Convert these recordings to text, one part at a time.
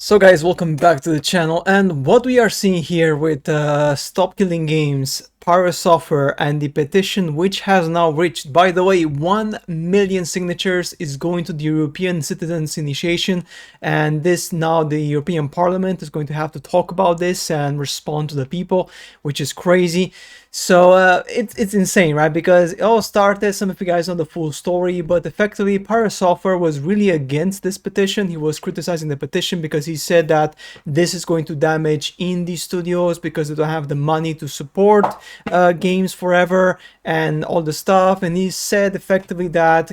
So guys, welcome back to the channel, and what we are seeing here with Stop Killing Games, Pyro Software, and the petition, which has now reached, by the way, 1 million signatures, is going to the European Citizens Initiation, and this now the European Parliament is going to have to talk about this and respond to the people, which is crazy. So it's insane, right? Because it all started, some of you guys know the full story, but effectively Pyro Software was really against this petition. He was criticizing the petition because he said that this is going to damage indie studios because they don't have the money to support games forever and all the stuff. And he said effectively that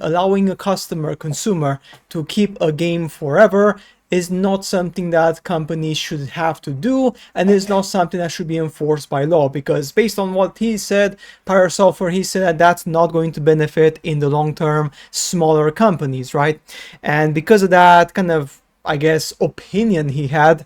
allowing a consumer to keep a game forever is not something that companies should have to do, and is not something that should be enforced by law, because based on what he said, Pyro Software, he said that that's not going to benefit in the long term smaller companies, right? And because of that kind of, I guess, opinion he had,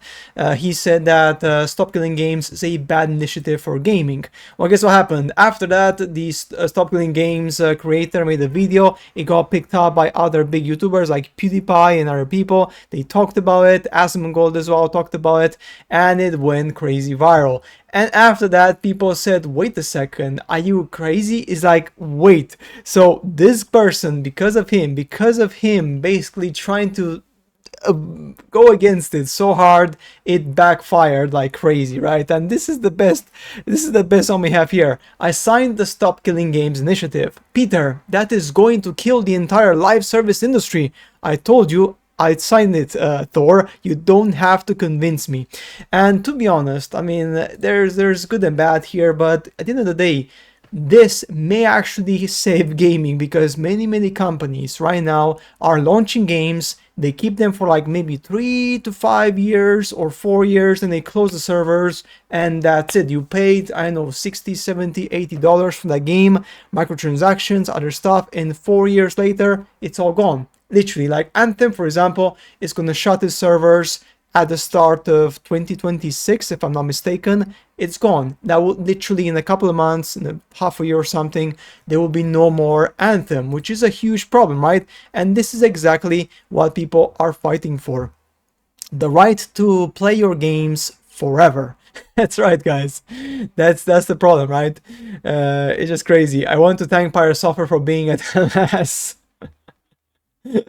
he said that Stop Killing Games is a bad initiative for gaming. Well, guess what happened? After that, the Stop Killing Games creator made a video. It got picked up by other big YouTubers like PewDiePie and other people. They talked about it. Asmongold as well talked about it, and it went crazy viral. And after that, people said, wait a second, are you crazy? It's like, wait. So this person, because of him basically trying to go against it so hard, it backfired like crazy, right? And this is the best one we have here. I signed the Stop Killing Games initiative. Peter, that is going to kill the entire live service industry. I told you I signed it, Thor. You don't have to convince me. And to be honest, I mean, there's good and bad here, but at the end of the day, this may actually save gaming, because many companies right now are launching games. They keep them for like maybe 3 to 5 years or 4 years, and they close the servers, and that's it. You paid, I don't know, 60, 70, $80 for that game, microtransactions, other stuff, and 4 years later, it's all gone. Literally, like Anthem, for example, is going to shut its servers at the start of 2026, if I'm not mistaken. It's gone. That will literally, in a couple of months, in half a year or something, there will be no more Anthem, which is a huge problem, right? And this is exactly what people are fighting for. The right to play your games forever. That's right, guys. That's the problem, right? It's just crazy. I want to thank Pyro Software for being at LS.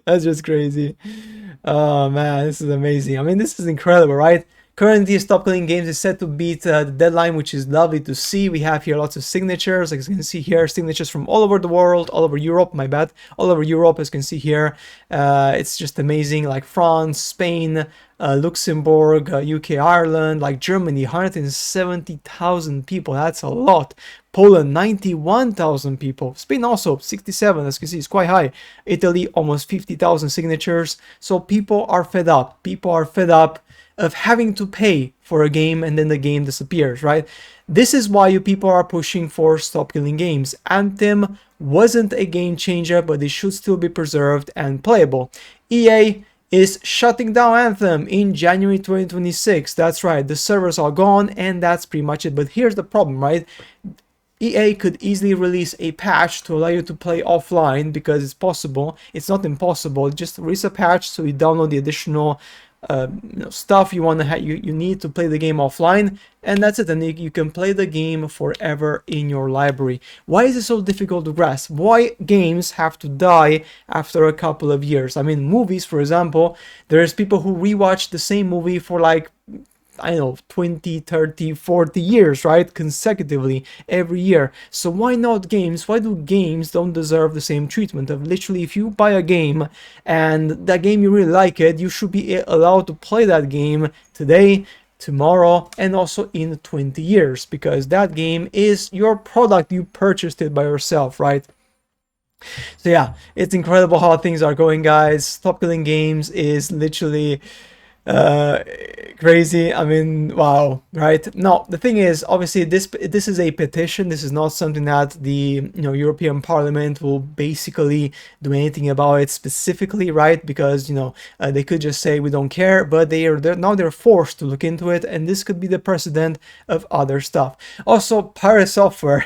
That's just crazy. Oh man, this is amazing. I mean, this is incredible, right? Currently, Stop Killing Games is set to beat the deadline, which is lovely to see. We have here lots of signatures. As you can see here, signatures from all over the world, all over Europe, my bad. All over Europe, as you can see here. It's just amazing, like France, Spain, Luxembourg, UK, Ireland, like Germany, 170,000 people. That's a lot. Poland, 91,000 people. Spain also, 67, as you can see, it's quite high. Italy, almost 50,000 signatures. So people are fed up. People are fed up of having to pay for a game and then the game disappears, right? This is why you people are pushing for Stop Killing Games. Anthem wasn't a game changer, but it should still be preserved and playable. EA is shutting down Anthem in January 2026. That's right, the servers are gone, and that's pretty much it. But here's the problem, right? EA could easily release a patch to allow you to play offline, because it's possible. It's not impossible. Just release a patch so you download the additional stuff you want to have. You need to play the game offline, and that's it. And you can play the game forever in your library. Why is it so difficult to grasp? Why games have to die after a couple of years? I mean, movies, for example, there's people who rewatch the same movie for like, I don't know, 20, 30, 40 years, right? Consecutively every year. So why not games? Why do games don't deserve the same treatment of literally, if you buy a game and that game you really like it, you should be allowed to play that game today, tomorrow, and also in 20 years, because that game is your product. You purchased it by yourself, right? So yeah, it's incredible how things are going, guys. Stop Killing Games is literally crazy. I mean, wow, right? No, the thing is, obviously this is a petition. This is not something that the European Parliament will basically do anything about it specifically, right? Because they could just say we don't care, but they're forced to look into it, and this could be the precedent of other stuff. Also, Pyro Software,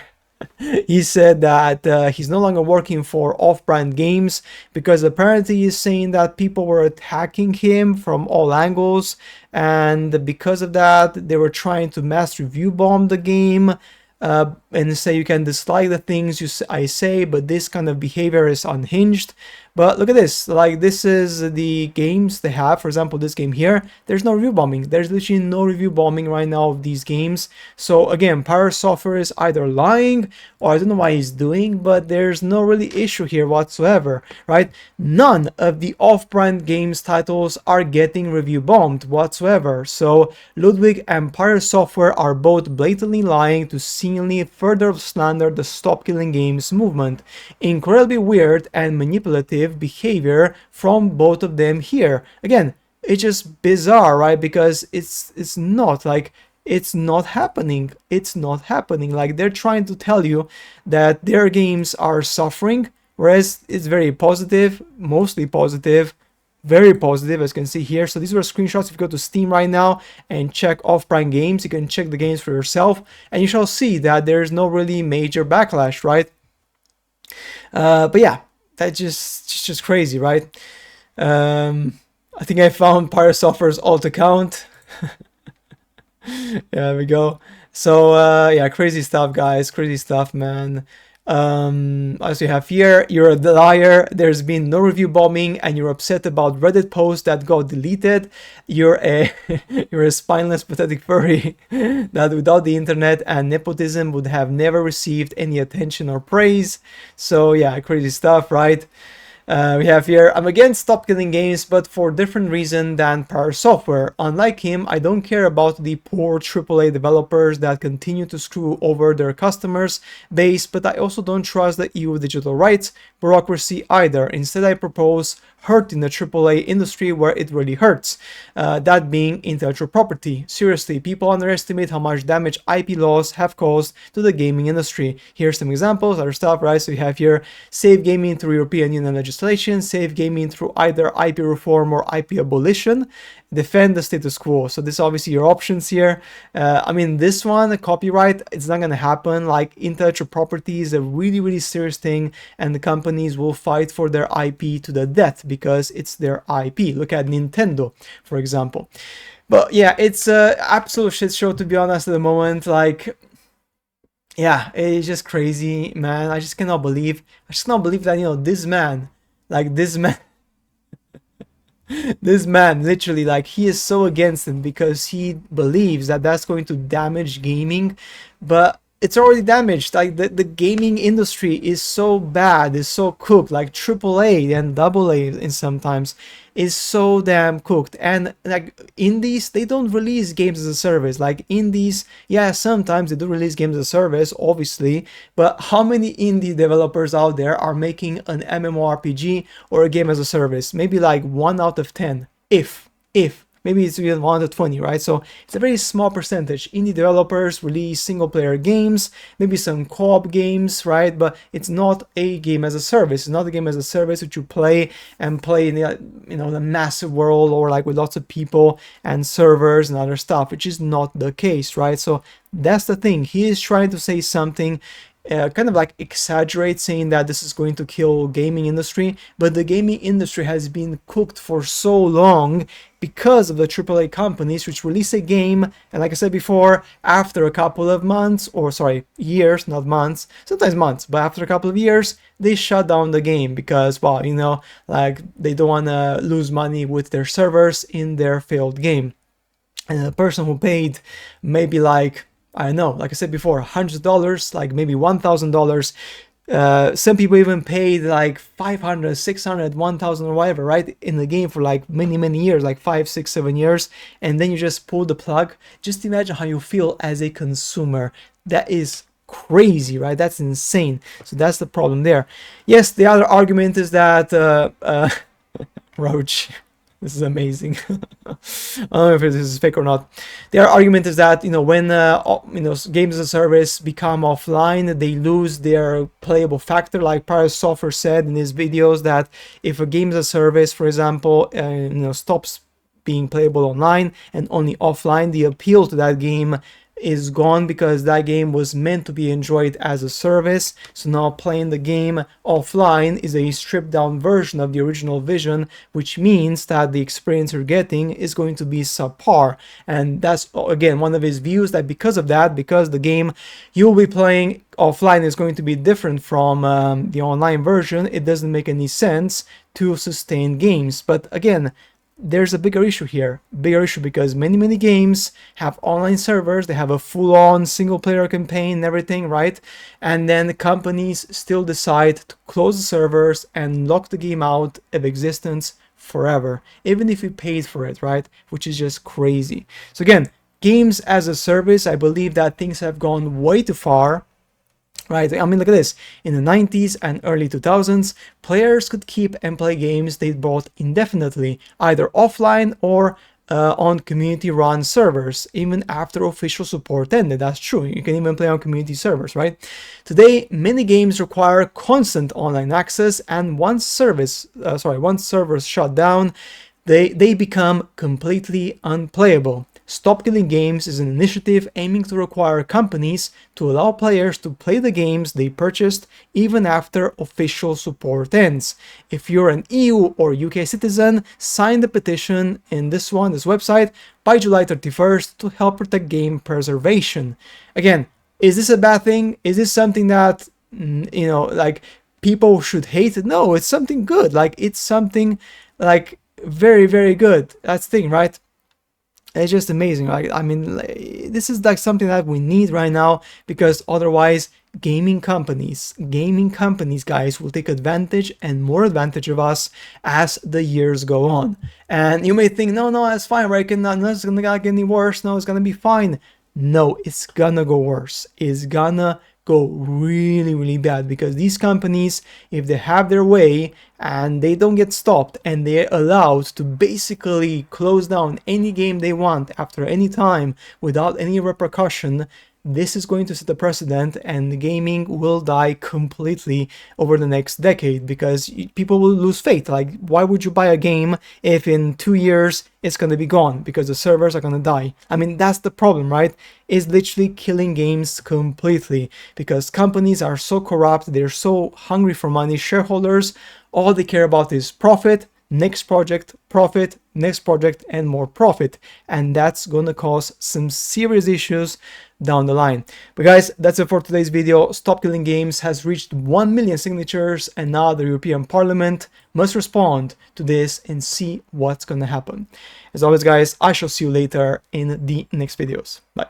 He said that he's no longer working for Off-Brand Games because apparently he's saying that people were attacking him from all angles, and because of that, they were trying to mass review bomb the game. And say you can dislike the things I say, but this kind of behavior is unhinged. But look at this, like this is the games they have. For example, this game here, there's no review bombing. There's literally no review bombing right now of these games. So again, Pyro Software is either lying or I don't know why he's doing, but there's no really issue here whatsoever, right? None of the Off-Brand Games titles are getting review bombed whatsoever. So Ludwig and Pyro Software are both blatantly lying to seemingly further slander the Stop Killing Games movement. Incredibly weird and manipulative behavior from both of them here. Again, it's just bizarre, right? Because it's not like it's not happening. It's not happening. Like they're trying to tell you that their games are suffering, whereas it's very positive, mostly positive, very positive, as you can see here. So these were screenshots. If you go to Steam right now and check Off-Brand Games, you can check the games for yourself, and you shall see that there's no really major backlash, right? But yeah, that's just crazy, right? I think I found Pyro Software's alt account. Yeah, there we go. So yeah, crazy stuff, guys. Crazy stuff, man. As you have here, you're a liar. There's been no review bombing, and you're upset about Reddit posts that got deleted. You're a you're a spineless, pathetic furry that without the internet and nepotism would have never received any attention or praise. So yeah, crazy stuff, right? We have here, I'm against Stop Killing Games, but for different reason than Pyro Software. Unlike him, I don't care about the poor AAA developers that continue to screw over their customers base, but I also don't trust the EU digital rights bureaucracy either. Instead, I propose hurting the AAA industry where it really hurts, that being intellectual property. Seriously, people underestimate how much damage IP laws have caused to the gaming industry. Here's some examples, other stuff, right? So you have here, save gaming through European Union legislation, save gaming through either IP reform or IP abolition, defend the status quo. So this is obviously your options here. I mean, this one, copyright, it's not going to happen. Like, intellectual property is a really, really serious thing, and the companies will fight for their IP to the death because it's their IP. Look at Nintendo, for example. But yeah, it's a absolute shit show, to be honest, at the moment. Like, yeah, it's just crazy, man. I just cannot believe that, you know, this man, like this man, this man literally, like, he is so against it because he believes that that's going to damage gaming, but it's already damaged. Like, the gaming industry is so bad, is so cooked. Like AAA and AA in sometimes is so damn cooked. And like indies, they don't release games as a service. Like indies, yeah, sometimes they do release games as a service, obviously, but how many indie developers out there are making an MMORPG or a game as a service? Maybe like 1 out of 10, if maybe it's even 1 to 20, right? So it's a very small percentage. Indie developers release single player games, maybe some co-op games, right? But it's not a game as a service. It's not a game as a service which you play and play in the, you know, the massive world, or like with lots of people and servers and other stuff, which is not the case, right? So that's the thing. He is trying to say something, kind of like exaggerate, saying that this is going to kill gaming industry, but the gaming industry has been cooked for so long because of the AAA companies which release a game, and like I said before, after a couple of months, or sorry, years, not months, sometimes months, but after a couple of years, they shut down the game because, well, you know, like they don't want to lose money with their servers in their failed game. And the person who paid maybe like, I don't know, like I said before, $100, like maybe $1,000. Some people even paid like 500, 600, 1,000 or whatever, right? In the game for like many years, like 5, 6, 7 years. And then you just pull the plug. Just imagine how you feel as a consumer. That is crazy, right? That's insane. So that's the problem there. Yes, the other argument is that, Roach. This is amazing. I don't know if this is fake or not. Their argument is that, you know, when you know, games as a service become offline, they lose their playable factor. Like Pyro Software said in his videos, that if a game as a service, for example, you know, stops being playable online and only offline, the appeal to that game is gone because that game was meant to be enjoyed as a service. So now playing the game offline is a stripped down version of the original vision, which means that the experience you're getting is going to be subpar. And that's again one of his views, that because of that, because the game you'll be playing offline is going to be different from the online version, it doesn't make any sense to sustain games. But again, there's a bigger issue here, because many games have online servers, they have a full-on single-player campaign and everything, right? And then companies still decide to close the servers and lock the game out of existence forever, even if you paid for it, right? Which is just crazy. So again, games as a service, I believe that things have gone way too far. Right, I mean, look at this. In the 90s and early 2000s, players could keep and play games they bought indefinitely, either offline or on community-run servers, even after official support ended. That's true. You can even play on community servers, right? Today, many games require constant online access, and once servers shut down, they become completely unplayable. Stop Killing Games is an initiative aiming to require companies to allow players to play the games they purchased even after official support ends. If you're an EU or UK citizen, sign the petition in this website by July 31st to help protect game preservation. Again, is this a bad thing? Is this something that, like, people should hate? No, it's something good. Like, it's something, like, very good. That's the thing, right? It's just amazing. Like, I mean, this is like something that we need right now, because otherwise gaming companies guys will take advantage and more advantage of us as the years go on. And you may think, no, that's fine, right? It's gonna get any worse. No, it's gonna be fine. No, it's gonna go worse. It's gonna go really bad, because these companies, if they have their way and they don't get stopped and they're allowed to basically close down any game they want after any time without any repercussion, this is going to set a precedent, and gaming will die completely over the next decade, because people will lose faith. Like, why would you buy a game if in 2 years it's going to be gone because the servers are going to die? I mean, that's the problem, right? It's literally killing games completely, because companies are so corrupt, they're so hungry for money. Shareholders, all they care about is profit, next project, profit, next project, and more profit. And that's gonna cause some serious issues down the line. But guys, that's it for today's video. Stop Killing Games has reached 1 million signatures, and now the European Parliament must respond to this and see what's gonna happen. As always, guys, I shall see you later in the next videos. Bye.